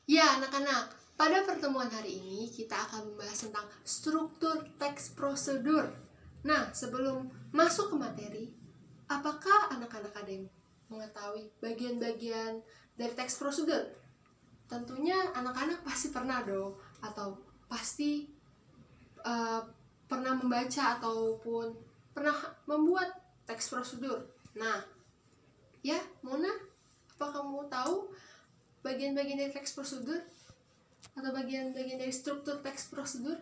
Ya, anak-anak, pada pertemuan hari ini kita akan membahas tentang struktur teks prosedur. Nah, sebelum masuk ke materi, apakah anak-anak ada yang mengetahui bagian-bagian dari teks prosedur? Tentunya anak-anak pasti pernah dong, atau pasti pernah membaca ataupun pernah membuat teks prosedur. Nah, ya, Mona, apa kamu tahu bagian-bagian dari teks prosedur atau bagian-bagian dari struktur teks prosedur?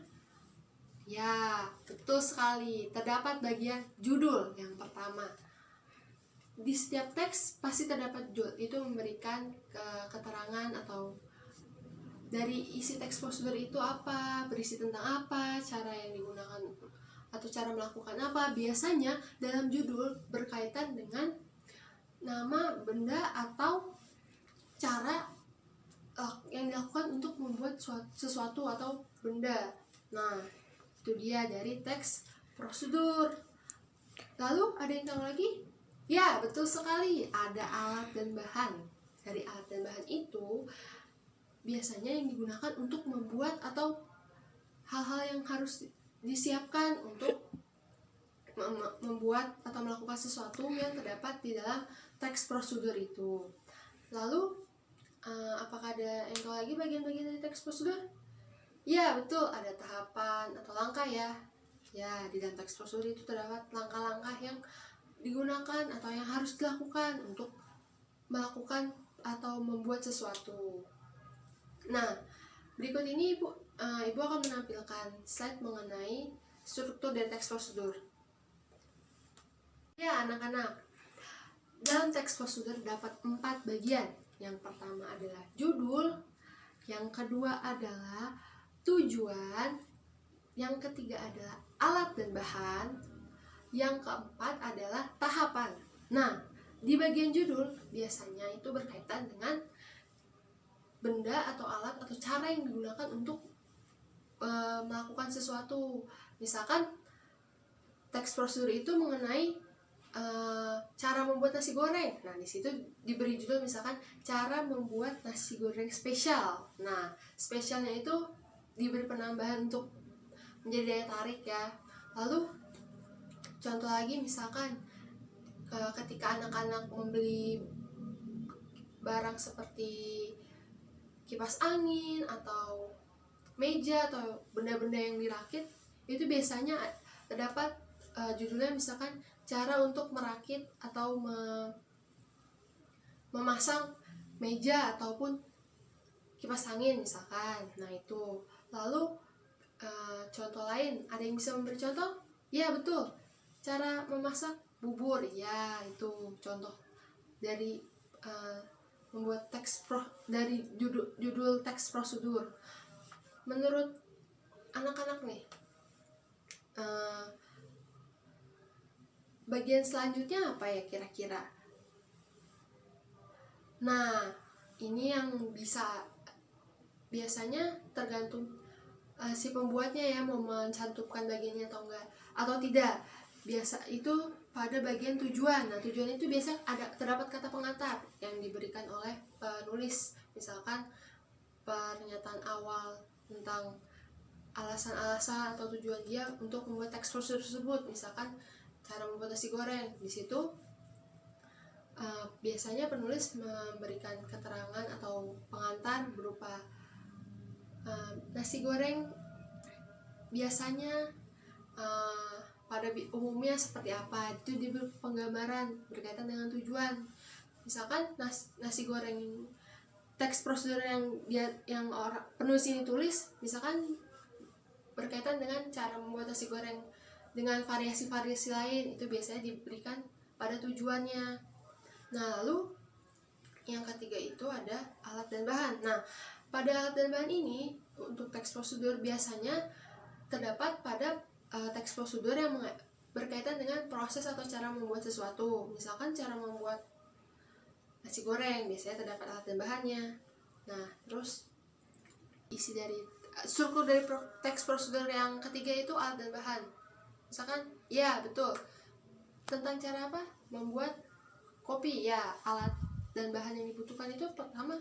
Ya, betul sekali. Terdapat bagian judul yang pertama. Di setiap teks pasti terdapat judul. Itu memberikan keterangan atau dari isi teks prosedur itu apa, berisi tentang apa, cara yang digunakan atau cara melakukan apa. Biasanya dalam judul berkaitan dengan nama, benda, atau cara yang dilakukan untuk membuat sesuatu atau benda. Nah, itu dia dari teks prosedur. Lalu ada yang tahu lagi? Ya, betul sekali. Ada alat dan bahan. Dari alat dan bahan itu biasanya yang digunakan untuk membuat atau hal-hal yang harus disiapkan untuk membuat atau melakukan sesuatu yang terdapat di dalam teks prosedur itu. Lalu apakah ada yang tahu lagi bagian-bagian dari teks prosedur? Ya, betul, ada tahapan atau langkah ya. Ya, di dalam teks prosedur itu terdapat langkah-langkah yang digunakan atau yang harus dilakukan untuk melakukan atau membuat sesuatu. Nah, berikut ini Ibu akan menampilkan slide mengenai struktur dari teks prosedur. Ya, anak-anak, dalam teks prosedur dapat 4 bagian. Yang pertama adalah judul, yang kedua adalah tujuan, yang ketiga adalah alat dan bahan, yang keempat adalah tahapan. Nah, di bagian judul biasanya itu berkaitan dengan benda atau alat atau cara yang digunakan untuk melakukan sesuatu. Misalkan teks prosedur itu mengenai cara membuat nasi goreng. Nah, di situ diberi judul misalkan cara membuat nasi goreng spesial. Nah, spesialnya itu diberi penambahan untuk menjadi daya tarik ya. Lalu contoh lagi misalkan ketika anak-anak membeli barang seperti kipas angin atau meja atau benda-benda yang dirakit, itu biasanya terdapat judulnya misalkan cara untuk merakit atau memasang meja ataupun kipas angin misalkan. Nah, itu. Lalu contoh lain, ada yang bisa memberi contoh? Ya, betul, cara memasak bubur. Ya, itu contoh dari membuat dari judul teks prosedur. Menurut anak-anak nih, bagian selanjutnya apa ya kira-kira? Nah, ini yang biasanya tergantung si pembuatnya ya, mau mencantumkan bagiannya atau enggak atau tidak. Biasa itu pada bagian tujuan. Nah, tujuan itu biasa terdapat kata pengantar yang diberikan oleh penulis. Misalkan pernyataan awal tentang alasan-alasan atau tujuan dia untuk membuat teks prosedur tersebut. Misalkan cara membuat nasi goreng. Di situ biasanya penulis memberikan keterangan atau pengantar berupa nasi goreng biasanya pada umumnya seperti apa. Itu diberi penggambaran berkaitan dengan tujuan. Misalkan nasi goreng, teks prosedur yang penulis ini tulis misalkan berkaitan dengan cara membuat nasi goreng dengan variasi-variasi lain, itu biasanya diberikan pada tujuannya. Nah, lalu yang ketiga itu ada alat dan bahan. Nah, pada alat dan bahan ini untuk teks prosedur biasanya terdapat pada teks prosedur yang berkaitan dengan proses atau cara membuat sesuatu. Misalkan cara membuat nasi goreng biasanya terdapat alat dan bahannya. Nah, terus isi dari struktur dari teks prosedur yang ketiga itu alat dan bahan. Misalkan, ya betul, tentang cara apa membuat kopi. Ya, alat dan bahan yang dibutuhkan itu pertama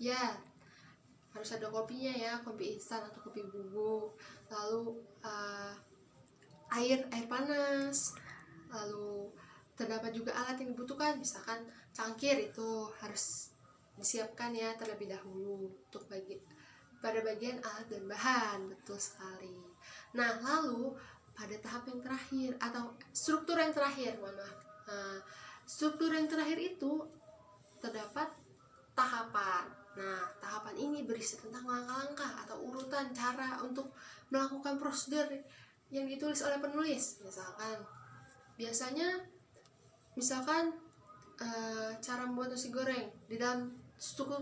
ya harus ada kopinya ya, kopi instan atau kopi bubuk, lalu air panas, lalu terdapat juga alat yang dibutuhkan, misalkan cangkir itu harus disiapkan ya terlebih dahulu untuk pada bagian alat dan bahan. Betul sekali. Nah, lalu pada tahap yang terakhir atau struktur yang terakhir, struktur yang terakhir itu terdapat tahapan. Nah, tahapan ini berisi tentang langkah-langkah atau urutan cara untuk melakukan prosedur yang ditulis oleh penulis. Misalkan cara membuat nasi goreng. Di dalam struktur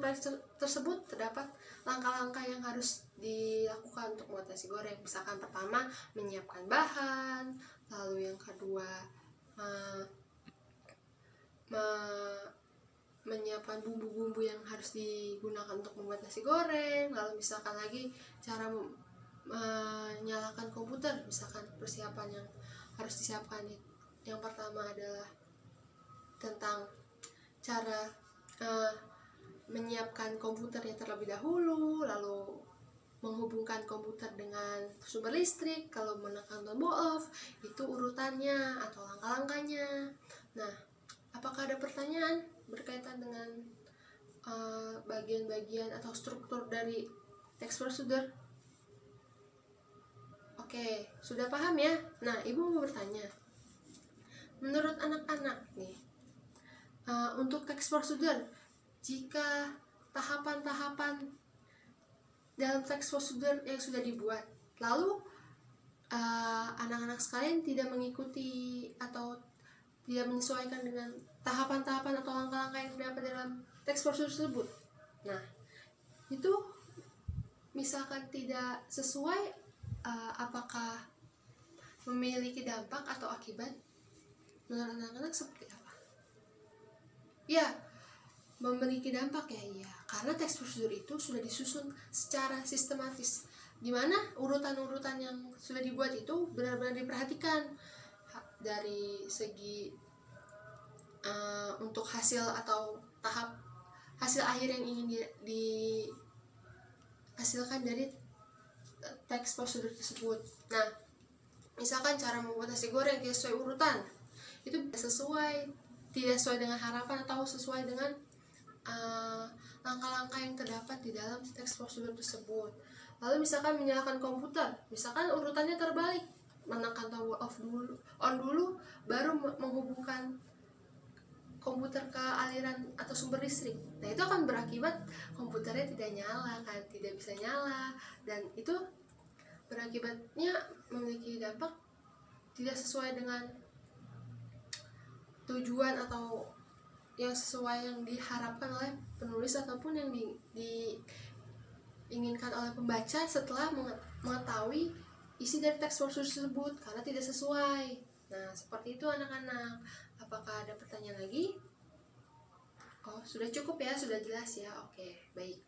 tersebut terdapat langkah-langkah yang harus dilakukan untuk membuat nasi goreng. Misalkan pertama, menyiapkan bahan, lalu yang kedua menyiapkan bumbu-bumbu yang harus digunakan untuk membuat nasi goreng, lalu misalkan lagi cara menyalakan komputer, misalkan persiapan yang harus disiapkan. Yang pertama adalah tentang cara menyiapkan komputernya terlebih dahulu, lalu menghubungkan komputer dengan sumber listrik, kalau menekan tombol off, itu urutannya atau langkah-langkahnya. Nah, apakah ada pertanyaan berkaitan dengan bagian-bagian atau struktur dari teks prosedur? Oke, sudah paham ya? Nah, Ibu mau bertanya, menurut anak-anak nih, untuk teks prosedur, jika tahapan-tahapan dalam teks prosedur yang sudah dibuat, lalu anak-anak sekalian tidak mengikuti atau tidak menyesuaikan dengan tahapan-tahapan atau langkah-langkah yang terdapat dalam teks prosedur tersebut, nah itu misalkan tidak sesuai, apakah memiliki dampak atau akibat? Menurut anak-anak seperti apa? Ya, memiliki dampak ya, iya. Karena teks prosedur itu sudah disusun secara sistematis, di mana urutan-urutan yang sudah dibuat itu benar-benar diperhatikan dari segi untuk hasil atau tahap hasil akhir yang ingin dihasilkan dari teks prosedur tersebut. Nah, misalkan cara membuat nasi goreng tidak sesuai urutan, itu tidak sesuai dengan harapan atau sesuai dengan langkah-langkah yang terdapat di dalam teks prosedur tersebut. Lalu misalkan menyalakan komputer, misalkan urutannya terbalik, menekan tombol on dulu, baru menghubungkan komputer ke aliran atau sumber listrik. Nah, itu akan berakibat komputernya tidak nyala kan, tidak bisa nyala, dan itu berakibatnya memiliki dampak tidak sesuai dengan tujuan atau yang sesuai yang diharapkan oleh penulis ataupun yang diinginkan oleh pembaca setelah mengetahui isi dari teks prosedur tersebut, karena tidak sesuai. Nah, seperti itu anak-anak. Apakah ada pertanyaan lagi? Oh, sudah cukup ya, sudah jelas ya. Oke, baik.